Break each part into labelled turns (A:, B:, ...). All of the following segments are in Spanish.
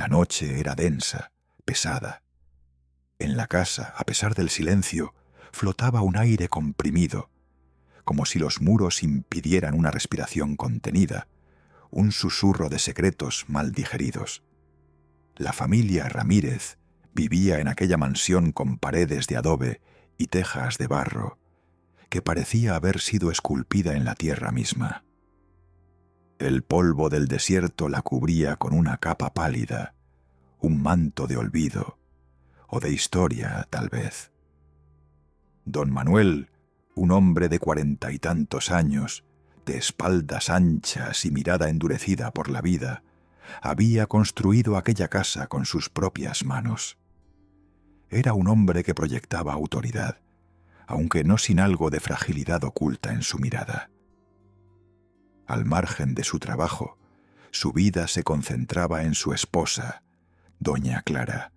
A: La noche era densa, pesada. En la casa, a pesar del silencio, flotaba un aire comprimido, como si los muros impidieran una respiración contenida, un susurro de secretos mal digeridos. La familia Ramírez vivía en aquella mansión con paredes de adobe y tejas de barro, que parecía haber sido esculpida en la tierra misma. El polvo del desierto la cubría con una capa pálida, un manto de olvido, o de historia, tal vez. Don Manuel, un hombre de 40 y tantos años, de espaldas anchas y mirada endurecida por la vida, había construido aquella casa con sus propias manos. Era un hombre que proyectaba autoridad, aunque no sin algo de fragilidad oculta en su mirada. Al margen de su trabajo, su vida se concentraba en su esposa, doña Clara,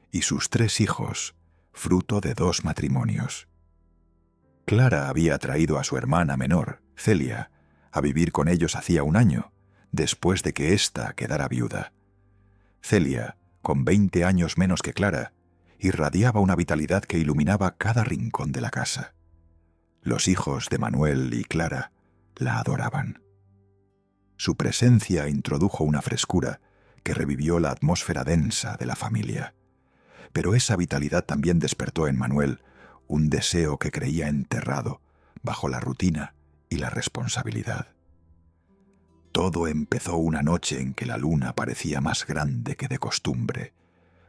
A: y sus 3 hijos, fruto de 2 matrimonios. Clara había traído a su hermana menor, Celia, a vivir con ellos hacía un año, después de que ésta quedara viuda. Celia, con 20 años menos que Clara, irradiaba una vitalidad que iluminaba cada rincón de la casa. Los hijos de Manuel y Clara la adoraban. Su presencia introdujo una frescura que revivió la atmósfera densa de la familia. Pero esa vitalidad también despertó en Manuel un deseo que creía enterrado bajo la rutina y la responsabilidad. Todo empezó una noche en que la luna parecía más grande que de costumbre,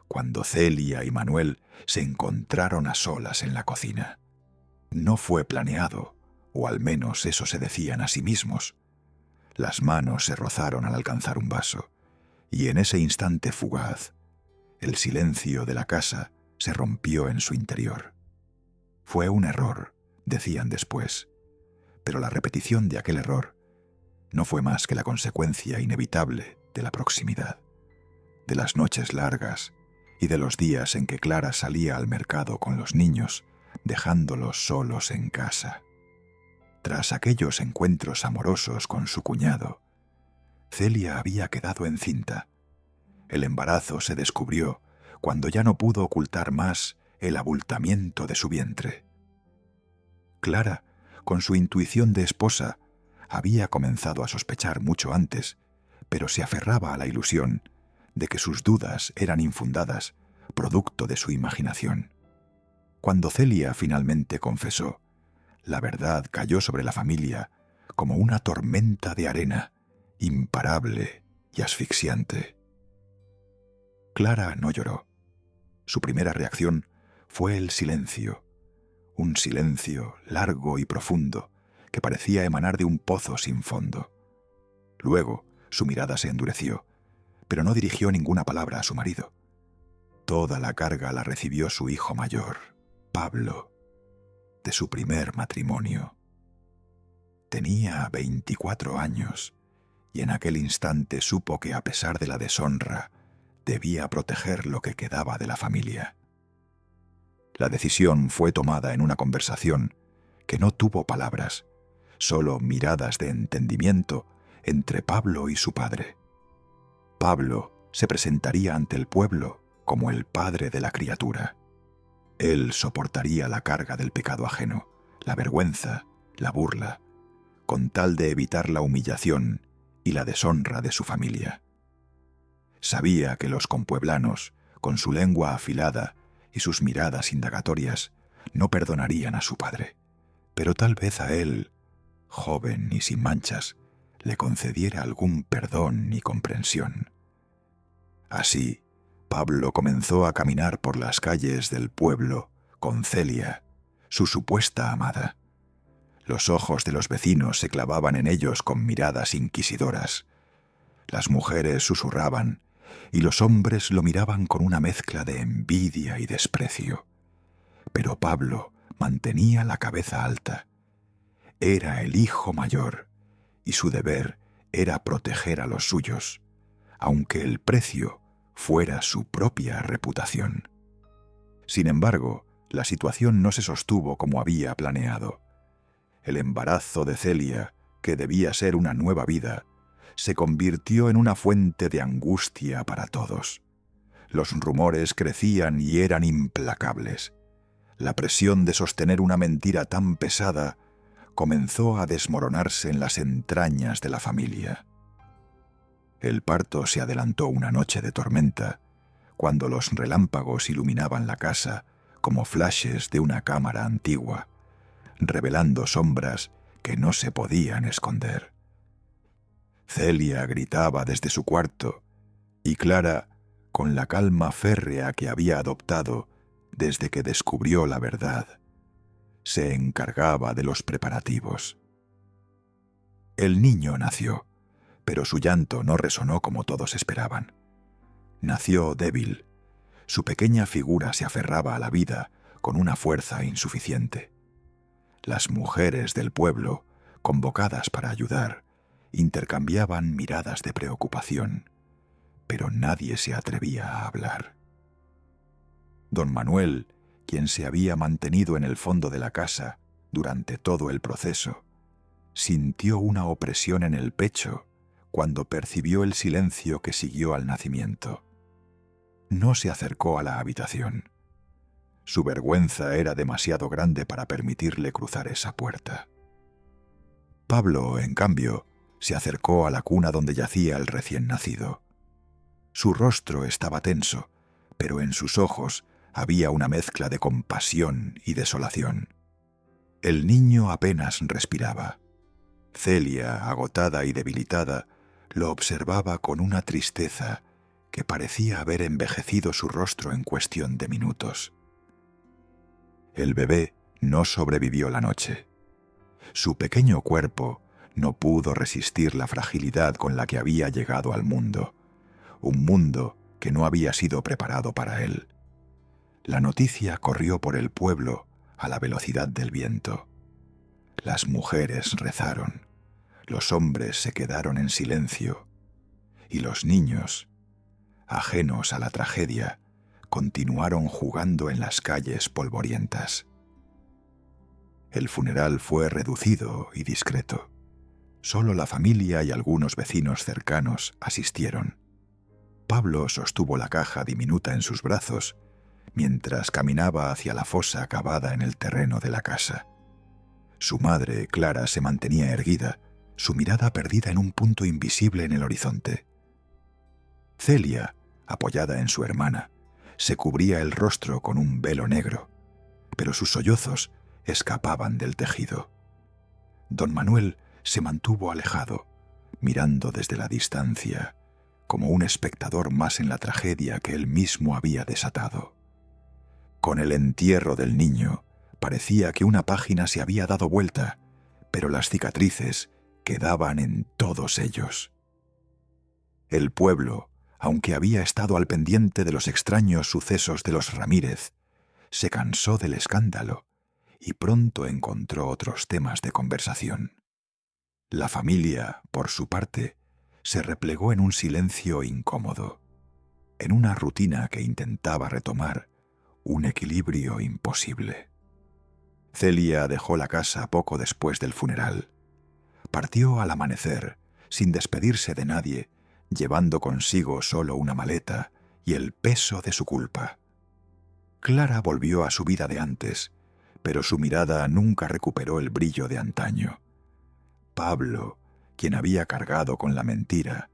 A: cuando Celia y Manuel se encontraron a solas en la cocina. No fue planeado, o al menos eso se decían a sí mismos. Las manos se rozaron al alcanzar un vaso, y en ese instante fugaz, el silencio de la casa se rompió en su interior. Fue un error, decían después, pero la repetición de aquel error no fue más que la consecuencia inevitable de la proximidad, de las noches largas y de los días en que Clara salía al mercado con los niños, dejándolos solos en casa. Tras aquellos encuentros amorosos con su cuñado, Celia había quedado encinta. El embarazo se descubrió cuando ya no pudo ocultar más el abultamiento de su vientre. Clara, con su intuición de esposa, había comenzado a sospechar mucho antes, pero se aferraba a la ilusión de que sus dudas eran infundadas, producto de su imaginación. Cuando Celia finalmente confesó, la verdad cayó sobre la familia como una tormenta de arena, imparable y asfixiante. Clara no lloró. Su primera reacción fue el silencio, un silencio largo y profundo que parecía emanar de un pozo sin fondo. Luego su mirada se endureció, pero no dirigió ninguna palabra a su marido. Toda la carga la recibió su hijo mayor, Pablo, de su primer matrimonio. Tenía 24 años y en aquel instante supo que a pesar de la deshonra, debía proteger lo que quedaba de la familia. La decisión fue tomada en una conversación que no tuvo palabras, solo miradas de entendimiento entre Pablo y su padre. Pablo se presentaría ante el pueblo como el padre de la criatura. Él soportaría la carga del pecado ajeno, la vergüenza, la burla, con tal de evitar la humillación y la deshonra de su familia. Sabía que los compueblanos, con su lengua afilada y sus miradas indagatorias, no perdonarían a su padre, pero tal vez a él, joven y sin manchas, le concediera algún perdón y comprensión. Así, Pablo comenzó a caminar por las calles del pueblo con Celia, su supuesta amada. Los ojos de los vecinos se clavaban en ellos con miradas inquisidoras. Las mujeres susurraban y los hombres lo miraban con una mezcla de envidia y desprecio. Pero Pablo mantenía la cabeza alta. Era el hijo mayor y su deber era proteger a los suyos, aunque el precio fuera su propia reputación. Sin embargo, la situación no se sostuvo como había planeado. El embarazo de Celia, que debía ser una nueva vida, se convirtió en una fuente de angustia para todos. Los rumores crecían y eran implacables. La presión de sostener una mentira tan pesada comenzó a desmoronarse en las entrañas de la familia. El parto se adelantó una noche de tormenta, cuando los relámpagos iluminaban la casa como flashes de una cámara antigua, revelando sombras que no se podían esconder. Celia gritaba desde su cuarto, y Clara, con la calma férrea que había adoptado desde que descubrió la verdad, se encargaba de los preparativos. El niño nació, pero su llanto no resonó como todos esperaban. Nació débil. Su pequeña figura se aferraba a la vida con una fuerza insuficiente. Las mujeres del pueblo, convocadas para ayudar, intercambiaban miradas de preocupación, pero nadie se atrevía a hablar. Don Manuel, quien se había mantenido en el fondo de la casa durante todo el proceso, sintió una opresión en el pecho cuando percibió el silencio que siguió al nacimiento. No se acercó a la habitación. Su vergüenza era demasiado grande para permitirle cruzar esa puerta. Pablo, en cambio, se acercó a la cuna donde yacía el recién nacido. Su rostro estaba tenso, pero en sus ojos había una mezcla de compasión y desolación. El niño apenas respiraba. Celia, agotada y debilitada, lo observaba con una tristeza que parecía haber envejecido su rostro en cuestión de minutos. El bebé no sobrevivió la noche. Su pequeño cuerpo no pudo resistir la fragilidad con la que había llegado al mundo, un mundo que no había sido preparado para él. La noticia corrió por el pueblo a la velocidad del viento. Las mujeres rezaron, los hombres se quedaron en silencio, y los niños, ajenos a la tragedia, continuaron jugando en las calles polvorientas. El funeral fue reducido y discreto. Solo la familia y algunos vecinos cercanos asistieron. Pablo sostuvo la caja diminuta en sus brazos mientras caminaba hacia la fosa cavada en el terreno de la casa. Su madre, Clara, se mantenía erguida, su mirada perdida en un punto invisible en el horizonte. Celia, apoyada en su hermana, se cubría el rostro con un velo negro, pero sus sollozos escapaban del tejido. Don Manuel se mantuvo alejado, mirando desde la distancia, como un espectador más en la tragedia que él mismo había desatado. Con el entierro del niño, parecía que una página se había dado vuelta, pero las cicatrices quedaban en todos ellos. El pueblo, aunque había estado al pendiente de los extraños sucesos de los Ramírez, se cansó del escándalo y pronto encontró otros temas de conversación. La familia, por su parte, se replegó en un silencio incómodo, en una rutina que intentaba retomar un equilibrio imposible. Celia dejó la casa poco después del funeral. Partió al amanecer, sin despedirse de nadie, llevando consigo solo una maleta y el peso de su culpa. Clara volvió a su vida de antes, pero su mirada nunca recuperó el brillo de antaño. Pablo, quien había cargado con la mentira,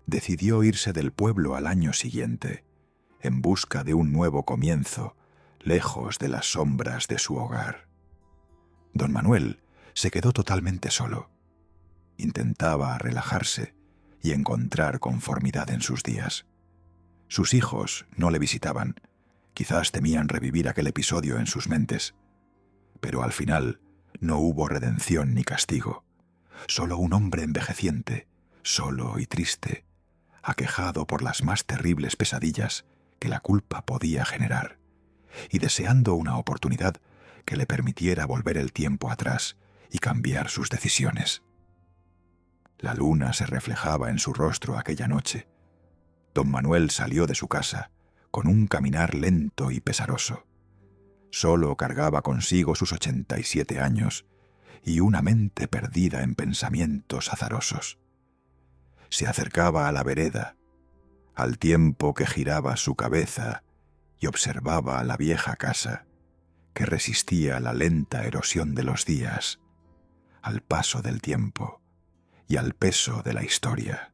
A: decidió irse del pueblo al año siguiente, en busca de un nuevo comienzo, lejos de las sombras de su hogar. Don Manuel se quedó totalmente solo. Intentaba relajarse y encontrar conformidad en sus días. Sus hijos no le visitaban, quizás temían revivir aquel episodio en sus mentes. Pero al final no hubo redención ni castigo, solo un hombre envejeciente, solo y triste, aquejado por las más terribles pesadillas que la culpa podía generar, y deseando una oportunidad que le permitiera volver el tiempo atrás y cambiar sus decisiones. La luna se reflejaba en su rostro aquella noche. Don Manuel salió de su casa con un caminar lento y pesaroso. Solo cargaba consigo sus 87 años y una mente perdida en pensamientos azarosos. se acercaba a la vereda, al tiempo que giraba su cabeza y observaba la vieja casa que resistía la lenta erosión de los días, al paso del tiempo y al peso de la historia.